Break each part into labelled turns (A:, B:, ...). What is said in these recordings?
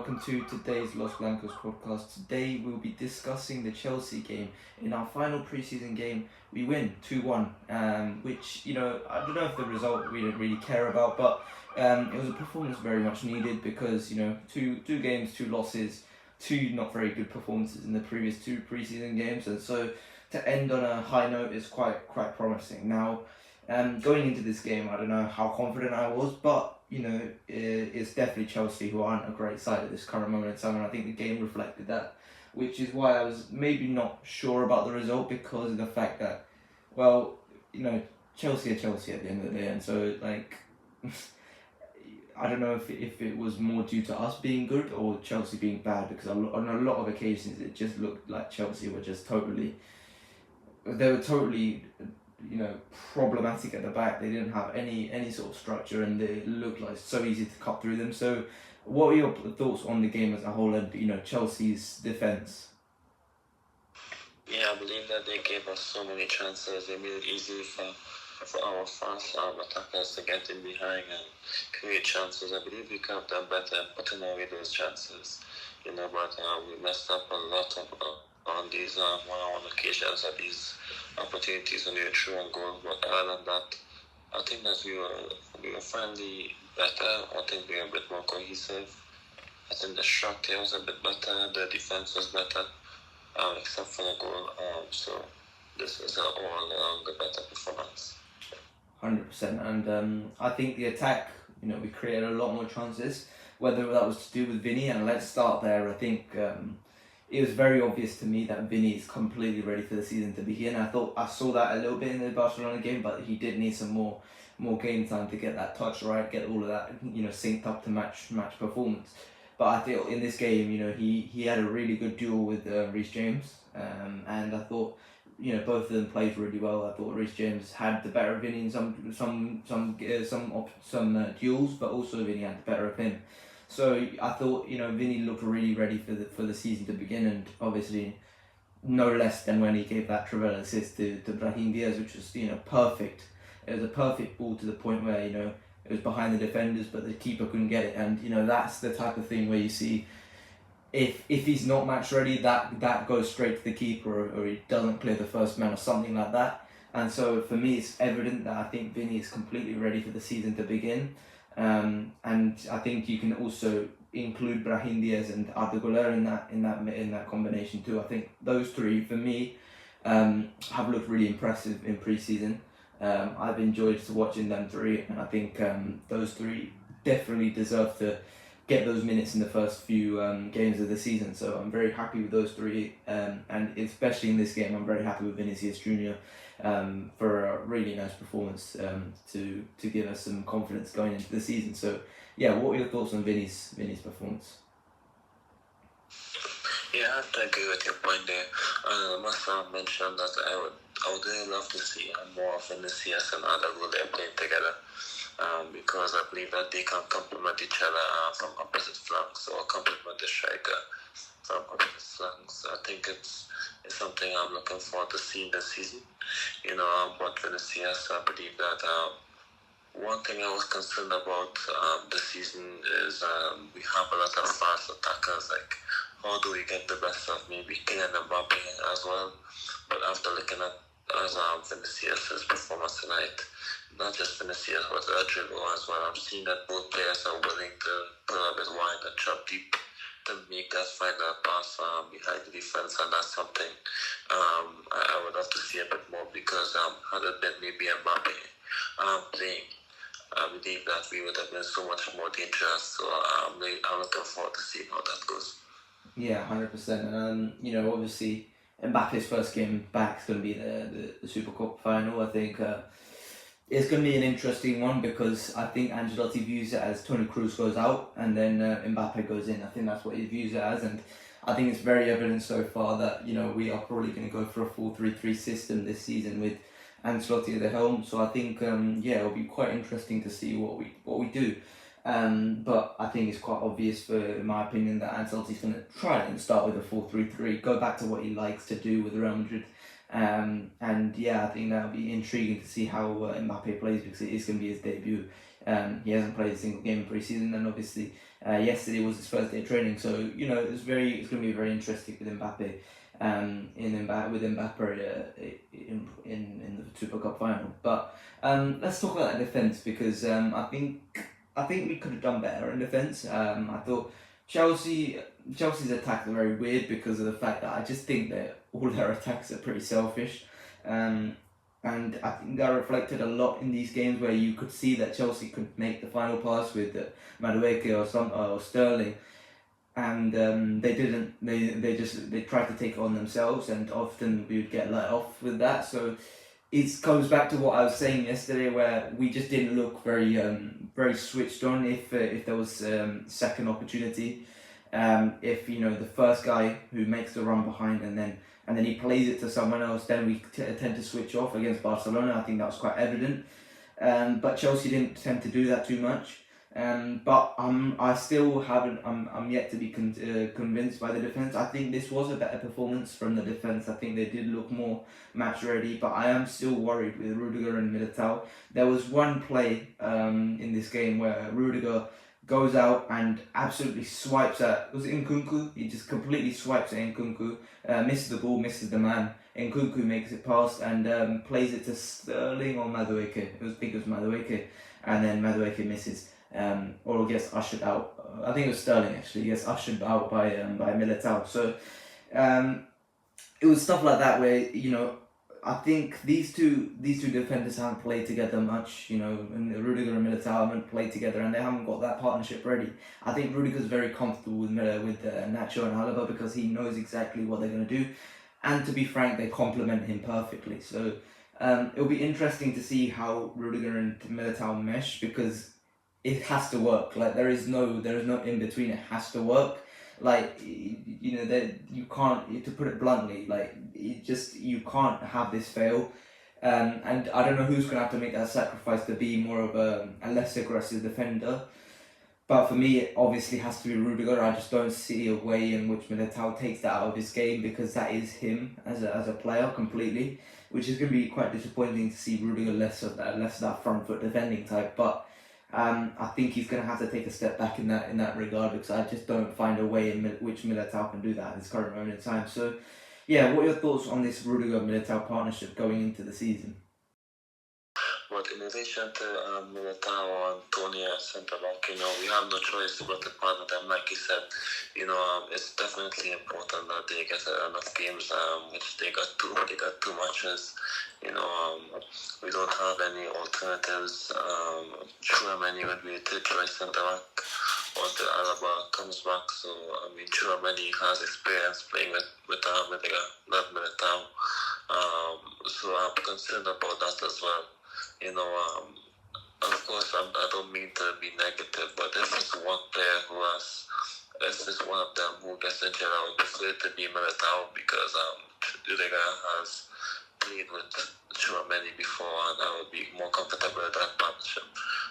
A: welcome to today's Los Blancos podcast. Today we'll be discussing the Chelsea game. In our final pre-season game, we win 2-1, which, I don't know if the result we didn't really care about, but it was a performance very much needed because, two games, two losses, two not very good performances in the previous two pre-season games, and so to end on a high note is quite promising. Now, going into this game, I don't know how confident I was, but it's definitely Chelsea who aren't a great side at this current moment in time, and I think the game reflected that, which is why I was maybe not sure about the result because of the fact that, Chelsea are Chelsea at the end of the day, and so I don't know if it was more due to us being good or Chelsea being bad, because on a lot of occasions it just looked like Chelsea were just totally problematic at the back. They didn't have any sort of structure, and it looked like so easy to cut through them. So what are your thoughts on the game as a whole and Chelsea's defence?
B: Yeah, I believe that they gave us so many chances. They made it easy for our fast attackers to get in behind and create chances. I believe we could have done better putting away those chances, but we messed up a lot on these one-on-one occasions at these opportunities when we were through on goal. But other than that, I think that we were finally better. I think we were a bit more cohesive. I think the structure was a bit better. The defense was better, except for the goal. So this is all around a better performance.
A: 100%, and I think the attack, we created a lot more chances, whether that was to do with Vinny, and let's start there. I think it was very obvious to me that Vinny is completely ready for the season to begin. I saw that a little bit in the Barcelona game, but he did need some more game time to get that touch right, get all of that synced up to match performance. But I think in this game, he had a really good duel with Reece James, and I thought both of them played really well. I thought Reece James had the better of Vinny in some duels, but also Vinny had the better of him. So I thought Vinny looked really ready for the season to begin, and obviously no less than when he gave that Trivela assist to Brahim Diaz, which was perfect. It was a perfect ball to the point where it was behind the defenders, but the keeper couldn't get it, and that's the type of thing where you see if he's not match ready, that goes straight to the keeper, or he doesn't clear the first man or something like that. And so for me, it's evident that I think Vinny is completely ready for the season to begin. And I think you can also include Brahim Diaz and Arda Güler in that combination too. I think those three for me have looked really impressive in pre-season. I've enjoyed watching them three, and I think those three definitely deserve to get those minutes in the first few games of the season. So I'm very happy with those three, and especially in this game, I'm very happy with Vinicius Junior for a really nice performance to give us some confidence going into the season. So yeah, what were your thoughts on Vinny's performance?
B: Yeah, I have to agree with your point there. I must mention that I would really love to see more of Vinicius and Arda Güler playing together. Because I believe that they can complement each other from opposite flanks, or complement the striker from opposite flanks. I think it's something I'm looking forward to seeing this season. But Vinicius, I believe that one thing I was concerned about this season is we have a lot of fast attackers. Like, how do we get the best of maybe Kylian Mbappe as well? But after looking at Vinicius' performance tonight, not just Vinicius, but Rodrigo as well, I'm seeing that both players are willing to pull a bit wide and chop deep to make that final pass behind the defense, and that's something I would love to see a bit more, because had it been maybe Mbappe playing, I believe that we would have been so much more dangerous. So I'm looking forward to seeing how that goes.
A: Yeah, 100%. And obviously Mbappe's first game back is going to be the Super Cup final. I think it's going to be an interesting one, because I think Ancelotti views it as Toni Kroos goes out and then Mbappe goes in. I think that's what he views it as, and I think it's very evident so far that we are probably going to go for a 4-3-3 system this season with Ancelotti at the helm. So I think it'll be quite interesting to see what we do. But I think it's quite obvious, in my opinion, that Ancelotti's going to try and start with a 4-3-3, go back to what he likes to do with Real Madrid. And yeah, I think that'll be intriguing to see how Mbappe plays, because it is going to be his debut. He hasn't played a single game in pre-season, and obviously Yesterday was his first day of training, so it's going to be very interesting with Mbappe. With Mbappe in the Super Cup final. But let's talk about that defense, because I think we could have done better in defense. I thought Chelsea's attacks are very weird because of the fact that I just think that all their attacks are pretty selfish. And I think that reflected a lot in these games where you could see that Chelsea could make the final pass with Madueke or Sterling, and they didn't. They tried to take it on themselves, and often we would get let off with that. So it goes back to what I was saying yesterday, where we just didn't look very switched on if there was second opportunity. If the first guy who makes the run behind and then he plays it to someone else, then we tend to switch off. Against Barcelona, I think that was quite evident. But Chelsea didn't tend to do that too much. But I still haven't. I'm yet to be convinced by the defense. I think this was a better performance from the defense. I think they did look more match ready. But I am still worried with Rudiger and Militao. There was one play in this game where Rudiger goes out and absolutely swipes at, was it Nkunku? He just completely swipes at Nkunku, misses the ball, misses the man. Nkunku makes it past and plays it to Sterling or Madueke. I think it was Madueke, and then Madueke misses, or gets ushered out. I think it was Sterling actually. He gets ushered out by Militao. So it was stuff like that where I think these two defenders haven't played together much, and Rudiger and Militao haven't played together, and they haven't got that partnership ready. I think Rudiger's very comfortable with Nacho and Alaba because he knows exactly what they're going to do, and to be frank, they complement him perfectly. So it'll be interesting to see how Rudiger and Militao mesh, because it has to work. Like there is no in between. It has to work. Like that you can't, to put it bluntly, like you can't have this fail, and I don't know who's gonna have to make that sacrifice to be more of a less aggressive defender. But for me, it obviously has to be Rudiger. I just don't see a way in which Militao takes that out of his game, because that is him as a player completely, which is gonna be quite disappointing to see Rudiger less of that front foot defending type. But I think he's going to have to take a step back in that regard, because I just don't find a way in which Militao can do that at this current moment in time. So, yeah, what are your thoughts on this Rudiger-Militao partnership going into the season?
B: But in addition to Militao and Tony as centre back, we have no choice but to partner them. Like you said, it's definitely important that they get enough games, which they got two matches. We don't have any alternatives. Chouameni would be a choice centre back until Alaba comes back. So Chouameni has experience playing with not Militao. So I'm concerned about that as well. Of course, I don't mean to be negative, but if it's one player if it's one of them who gets injured, I would prefer it to be Militao, because Rudiger has played with Chouameni before, and I would be more comfortable with that partnership.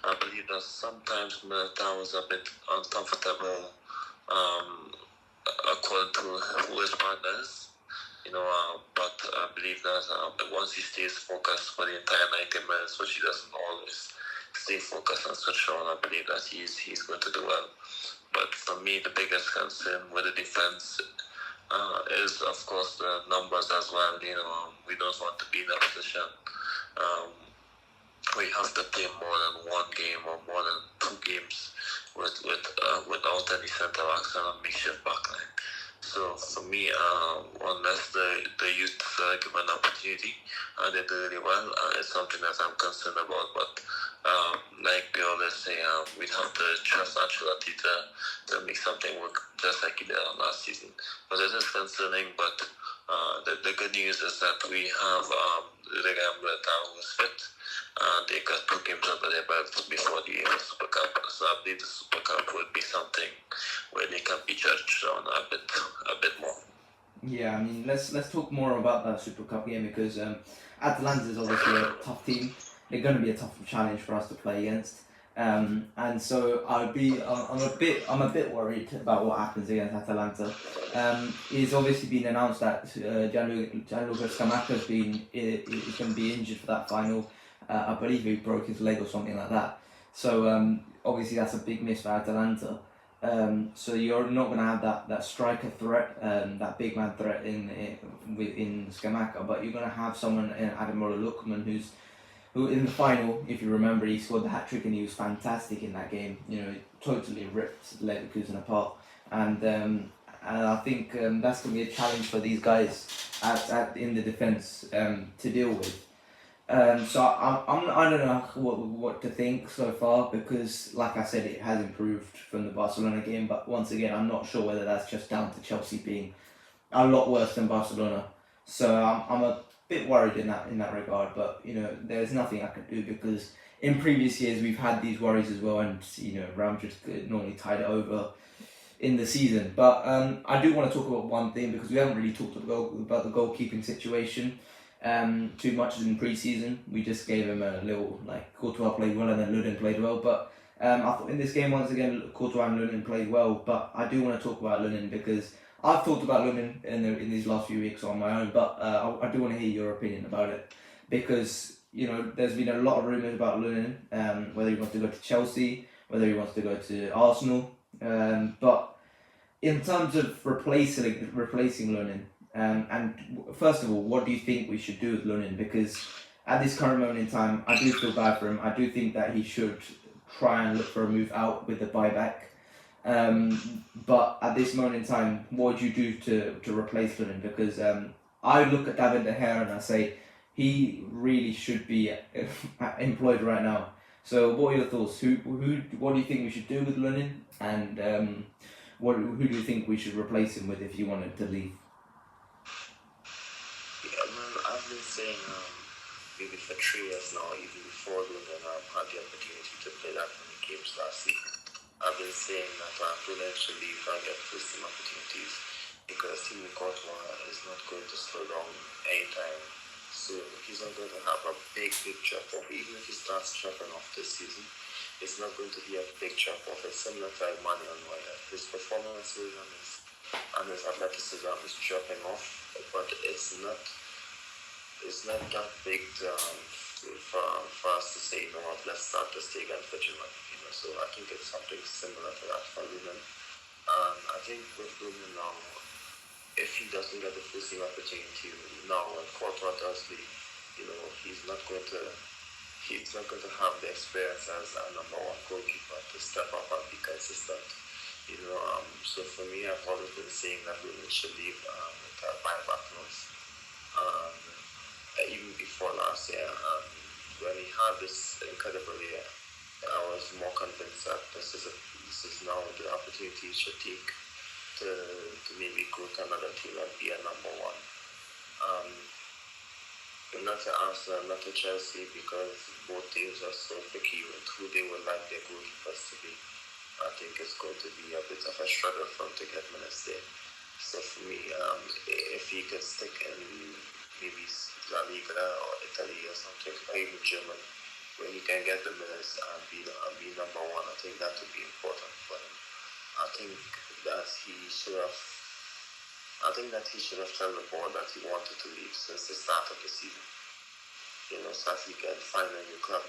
B: I believe that sometimes Militao is a bit uncomfortable according to who his partner is. But I believe that once he stays focused for the entire 90 minutes, which he doesn't always stay focused and switch on, I believe that he's going to do well. But for me, the biggest concern with the defense is, of course, the numbers as well. We don't want to be in a position we have to play more than one game or more than two games without any centre backs and a makeshift backline. So for me, unless they use the given opportunity and they do really well, it's something that I'm concerned about. But like we always say, we'd have to trust Ancelotti to make something work, just like he did last season. But it is concerning. But the good news is that we have Rudiger who is fit. They got 2 games under their belt before the Super Cup, so I believe the Super Cup would be something where they can be judged on a bit more.
A: Yeah, let's talk more about that Super Cup game, because Atalanta is obviously a tough team. They're going to be a tough challenge for us to play against, and so I'm a bit worried about what happens against Atalanta. It's obviously been announced that Gianluca Scamacca is going to be injured for that final. I believe he broke his leg or something like that. So obviously that's a big miss for Atalanta. So you're not going to have that striker threat, that big man threat in Scamacca, but you're going to have someone in Ademola Lookman who in the final, if you remember, he scored the hat trick and he was fantastic in that game. You know, totally ripped Leverkusen apart, and I think that's going to be a challenge for these guys in the defence to deal with. So I don't know what to think so far, because like I said, it has improved from the Barcelona game, but once again I'm not sure whether that's just down to Chelsea being a lot worse than Barcelona. So I'm a bit worried in that regard, but you know, there's nothing I can do, because in previous years we've had these worries as well, and you know, Real Madrid could normally tide it over in the season. But I do want to talk about one thing, because we haven't really talked about the goalkeeping situation too much in pre-season. We just gave him a little, like, Courtois played well and then Lunin played well, but I thought in this game once again Courtois and Lunin played well. But I do want to talk about Lunin, because I've thought about Lunin in these last few weeks on my own, but I do want to hear your opinion about it, because you know, there's been a lot of rumours about Lunin, whether he wants to go to Chelsea, whether he wants to go to Arsenal, but in terms of replacing Lunin, and first of all, what do you think we should do with Lunin? Because at this current moment in time, I do feel bad for him. I do think that he should try and look for a move out with the buyback. But at this moment in time, what would you do to replace Lunin? Because I look at David De Gea and I say he really should be employed right now. So what are your thoughts? What do you think we should do with Lunin? And who do you think we should replace him with if you wanted to leave?
B: Yeah, well, I've been saying maybe for 3 years now, even before Lunin had the opportunity to play that many games last season. I've been saying that Lunin should leave and get first team opportunities, because Team Courtois is not going to slow down anytime soon. He's not going to have a big drop off. Even if he starts dropping off this season, it's not going to be a big drop off. It's similar to Mane and Neuer. His performances and his athleticism is dropping off, but it's not that big for us to say, you know what, let's start this thing and vigilant. You know, so I think it's something similar to that for Lunin. I think with Lunin now, if he doesn't get the first team opportunity now when Courtois does leave, you know, he's not going to have the experience as a number one goalkeeper to step up and be consistent. You know, so for me, I've always been saying that Lunin should leave with a buyback clause. Even before last year, when he had this incredible year, I was more convinced that this is now the opportunity he should take to maybe go to another team and be a number one. Not to Arsenal, not to Chelsea, because both teams are so picky with who they would like their goalkeepers to be. I think it's going to be a bit of a struggle for him to get minutes there. So for me, if he could stick in maybe La Liga or Italy or something, or even Germany, where he can get the minutes and be number one, I think that would be important for him. I think that he should have told the board that he wanted to leave since the start of the season. You know, so that he can find a new club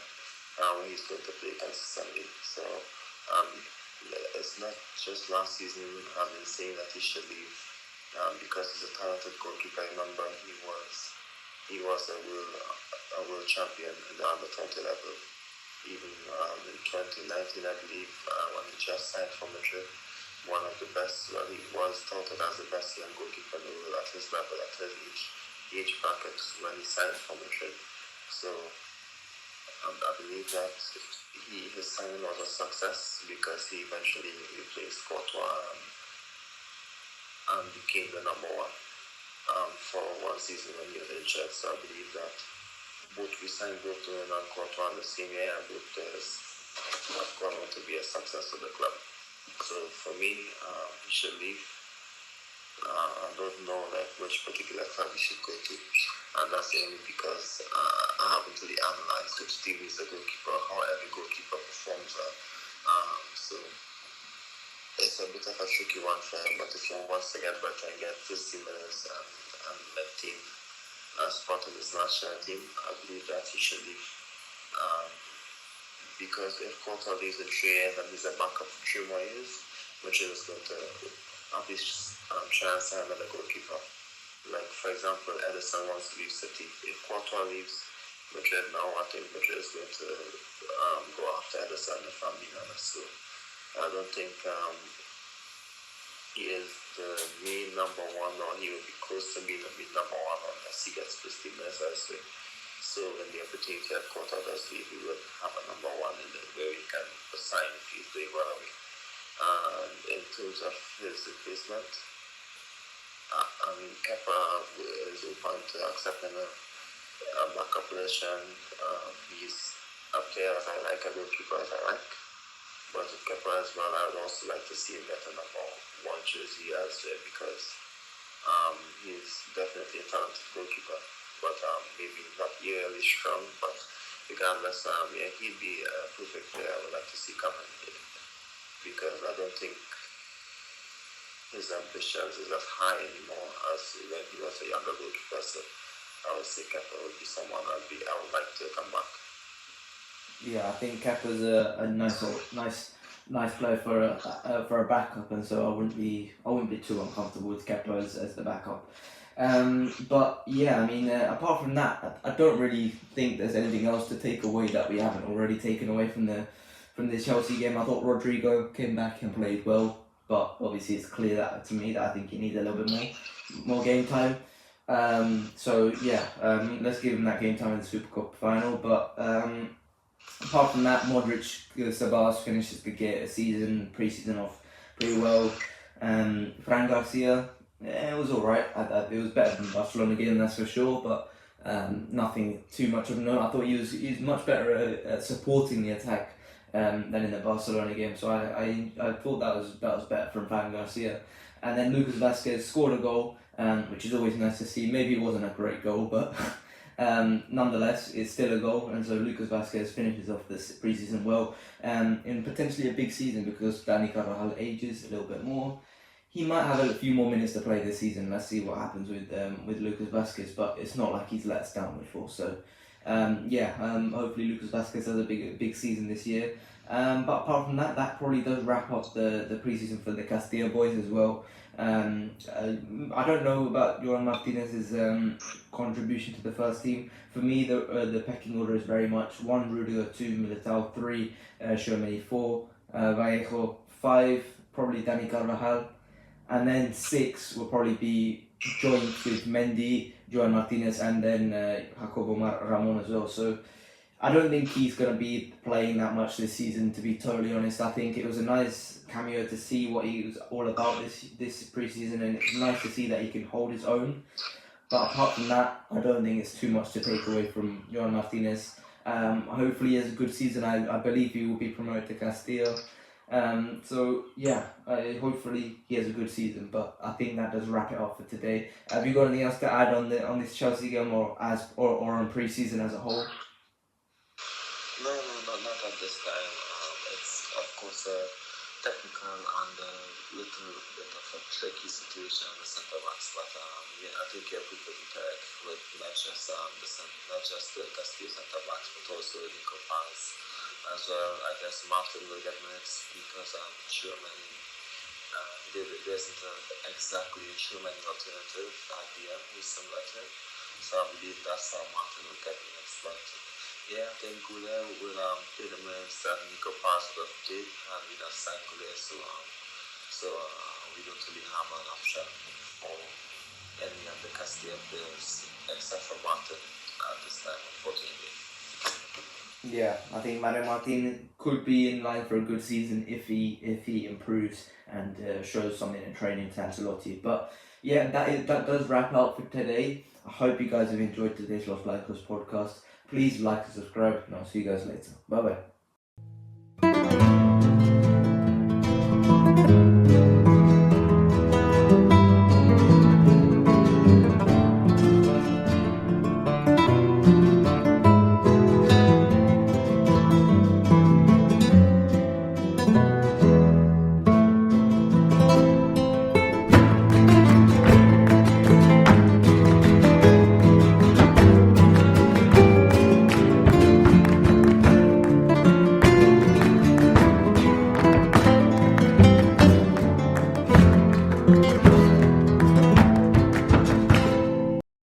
B: where he's going to play consistently. So it's not just last season I've been saying that he should leave because he's a talented goalkeeper. Remember, he was a world champion at the under 20 level. Even in 2019, I believe, when he just signed for Madrid, one of the best. Well, he was touted as the best young goalkeeper in the world at his level, at his age bracket when he signed for Madrid. So I believe that his signing was a success, because he eventually replaced Courtois and became the number one for one season when he was injured. So I believe that we signed both Lunin and Courtois in the same year, and both have gone on to be a success of the club. So for me, he should leave. I don't know which particular club he should go to, and that's only because I haven't really analysed which team is the goalkeeper, how every goalkeeper performs. So it's a bit of a tricky one for him, but if he wants to get better and get 15 minutes and let team spot in his national team, I believe that he should leave. Because if Courtois leaves in 3 years and he's a backup for 3 more years, Madrid is going to at least try and sign another goalkeeper. Like, for example, Ederson wants to leave City. If Courtois leaves Madrid now, I think Madrid is going to go after Ederson, if I'm being honest. So I don't think he is the main number one, or he will be close to being the main number one unless he gets 15 minutes, I say. So when the opportunity at Courtois does leave, we will have a number one in there where we can assign if he's doing well away. And in terms of his replacement, I mean, Kepa is open to accepting a backup position. He's a player that I like, a goalkeeper that I like. But with Kepa as well, I would also like to see him get a number one jersey elsewhere because he's definitely a talented goalkeeper. But maybe not really strong, but regardless, yeah, he'd be a perfect player I would like to see coming here because I don't think his ambitions is as high anymore as when he was a younger goalkeeper. So I would say Kepa would be someone I would like to come back.
A: Yeah, I think Kepa's a nice player for a backup, and so I wouldn't be too uncomfortable with Kepa as the backup. But yeah, I mean, apart from that, I don't really think there's anything else to take away that we haven't already taken away from the Chelsea game. I thought Rodrigo came back and played well, but obviously it's clear that to me that I think he needs a little bit more game time. So yeah, let's give him that game time in the Super Cup final. But apart from that, Modric, Sabas finishes the pre-season off pretty well. Fran Garcia, it was alright. It was better than Barcelona game, that's for sure, but nothing too much of note. I thought he was much better at supporting the attack than in the Barcelona game. So I thought that was better from Fran Garcia. And then Lucas Vazquez scored a goal, which is always nice to see. Maybe it wasn't a great goal, but nonetheless, it's still a goal. And so Lucas Vazquez finishes off this pre-season well, in potentially a big season because Dani Carvajal ages a little bit more. He might have a few more minutes to play this season. Let's see what happens with Lucas Vazquez, but it's not like he's let us down before. So hopefully Lucas Vazquez has a big season this year. But apart from that, that probably does wrap up the pre-season for the Castilla boys as well. I don't know about Joan Martinez's contribution to the first team. For me, the pecking order is very much 1 Rudiger, 2 Militao, 3 Tchouaméni, 4 Vallejo, 5 probably Dani Carvajal, and then 6 will probably be joint with Mendy, Joan Martinez, and then Jacobo Ramon as well. So I don't think he's going to be playing that much this season, to be totally honest. I think it was a nice cameo to see what he was all about this pre-season, and it's nice to see that he can hold his own. But apart from that, I don't think it's too much to take away from Joan Martinez. Hopefully he has a good season. I believe he will be promoted to Castilla. Hopefully he has a good season. But I think that does wrap it up for today. Have you got anything else to add on this Chelsea game or on pre-season as a whole?
B: No, not at this time. It's of course a technical and a little bit of a tricky situation on the centre backs, but I think you're pretty correct with not just the Castile centre backs, but also Nico Paz as well. I guess Martin will get minutes because Tchouaméni, there isn't exactly a Tchouaméni alternative at the end who's similar to him, so I believe that's how Martin will get minutes. But yeah, I think Goulet will play the minutes that Nico Paz would have played, and we just signed Goulet, so we don't really have an option for any of the Castilla players except for Martin at this time, unfortunately.
A: Yeah, I think Mario Martin could be in line for a good season if he improves and shows something in training to Ancelotti. But yeah, that does wrap up for today. I hope you guys have enjoyed today's Los Blancos podcast. Please like and subscribe, and I'll see you guys later. Bye bye.